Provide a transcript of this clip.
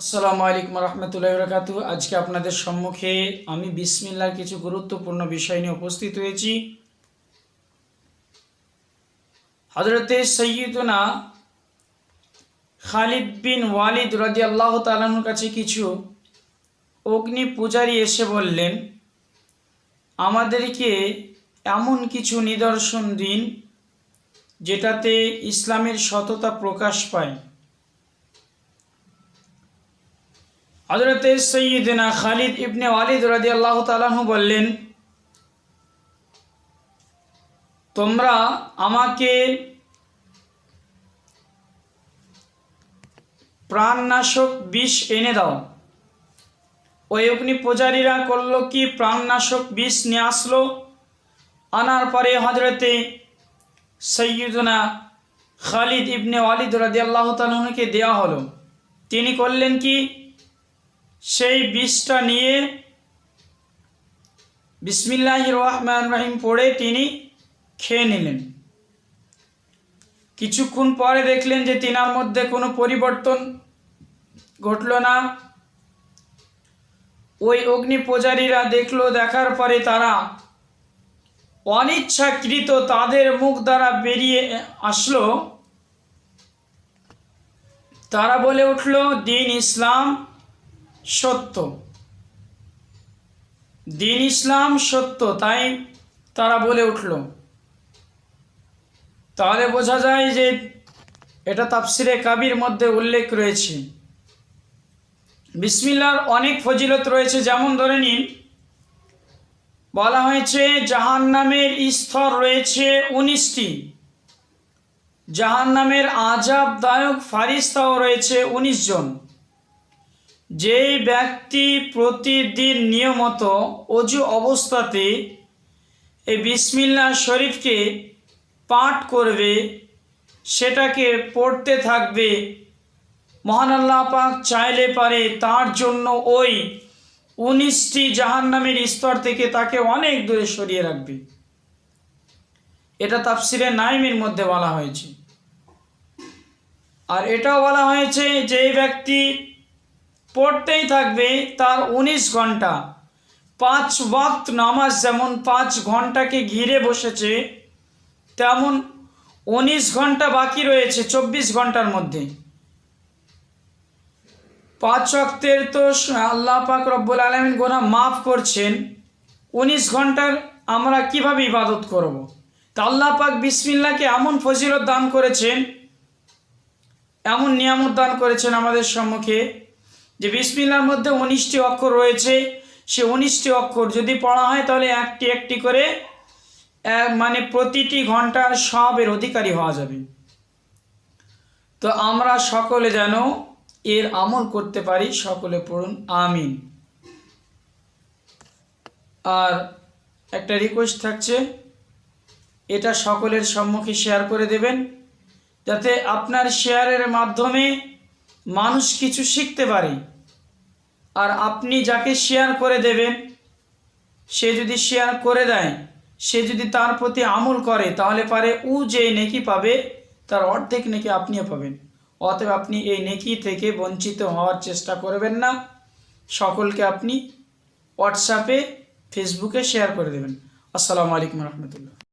আসসালামু আলাইকুম রহমতুল্লাহি বারাকাতুহু। আজকে আপনাদের সম্মুখে আমি বিসমিল্লাহর কিছু গুরুত্বপূর্ণ বিষয় নিয়ে উপস্থিত হয়েছি। হযরতে সাইয়্যিদুনা খালিদ বিন ওয়ালিদ রাদিয়াল্লাহু তাআলার কাছে কিছু অগ্নি পূজারী এসে বললেন, আমাদেরকে এমন কিছু নিদর্শন দিন যেটাতে ইসলামের সততা প্রকাশ পায়। হযরতে সাইয়্যিদুনা খালিদ ইবনে ওয়ালিদ রাদিয়াল্লাহু তাআলা বললেন, তোমরা আমাকে প্রাণনাশক বিষ এনে দাও। ওই অগ্নি পূজারীরা করলো কি, প্রাণনাশক বিষ নিয়ে আসলো। আনার পরে হযরতে সাইয়্যিদুনা খালিদ ইবনে ওয়ালিদ রাদিয়াল্লাহু তাআলাকে দেওয়া হলো। তিনি করলেন কি, সেই বিষটা নিয়ে বিসমিল্লাহির রহমানির রহিম পড়ে তিনি খেয়ে নিলেন। কিছুক্ষণ পরে দেখলেন যে তিনার মধ্যে কোনো পরিবর্তন ঘটল না। ওই অগ্নি পূজারীরা দেখলো, দেখার পরে তারা অনিচ্ছাকৃত তাদের মুখ দ্বারা বেরিয়ে আসলো, তারা বলে উঠল, দিন ইসলাম সত্য, দিন ইসলাম সত্য। তাই তারা বলে উঠল। তাহলে বোঝা যায় যে এটা তাফসিরে কাবির মধ্যে উল্লেখ রয়েছে। বিসমিল্লাহর অনেক ফজিলত রয়েছে। যেমন ধরে নিন, বলা হয়েছে জাহান্নামের স্তর রয়েছে 19টি, জাহান্নামের আযাবদায়ক ফারিস্তাও রয়েছে 19 জন। যেই ব্যক্তি প্রতিদিন নিয়মিত অজু অবস্থাতে এই বিসমিল্লাহ শরীফকে পাঠ করবে, সেটাকে পড়তে থাকবে, মহান আল্লাহ পাক চাইলে পারে তার জন্য ওই 19টি জাহান্নামের স্তর থেকে তাকে অনেক দূরে সরিয়ে রাখবে। এটা তাফসিরে নাইমের মধ্যে বলা হয়েছে। আর এটাও বলা হয়েছে যে ব্যক্তি পড়তেই থাকবে, তার 19 ঘন্টা 5 ওয়াক্ত নামাজ যেমন 5 ঘন্টাকে ঘিরে বসেছে, তেমন 19 ঘন্টা বাকি রয়েছে 24 ঘন্টার মধ্যে। 5 ওয়াক্তের তো আল্লাহ পাক রব্বুল আলামিন গুনাহ মাফ করছেন, 19 ঘন্টার আমরা কিভাবে ইবাদত করব? তা আল্লাহ পাক বিসমিল্লাহকে এমন ফজিলত দান করেছেন, এমন নিয়ামত দান করেছেন আমাদের সম্মুখে, যে বিসমিল্লাহর মধ্যে 19টি অক্ষর রয়েছে। সে 19টি অক্ষর যদি পড়া হয় তাহলে একটি একটি করে মানে প্রতিটি ঘন্টার সবের অধিকারী হওয়া যাবে। তো আমরা সকলে যেন এর আমল করতে পারি। সকলে পড়ুন আমিন। আর একটা রিকোয়েস্ট থাকছে, এটা সকলের সম্মুখে শেয়ার করে দেবেন, যাতে আপনার শেয়ারের মাধ্যমে মানুষ কিছু শিখতে পারে। আর আপনি যাকে শেয়ার করে দেবেন, সে যদি শেয়ার করে দেয়, সে যদি তার প্রতি আমল করে, তাহলে পারে ও যে নেকি পাবে তার অর্ধেক নেকি আপনিও পাবেন। অতএব আপনি এই নেকি থেকে বঞ্চিত হওয়ার চেষ্টা করবেন না। সকলকে আপনি হোয়াটসঅ্যাপে, ফেসবুকে শেয়ার করে দেবেন। আসসালামু আলাইকুম রহমতুল্লাহ।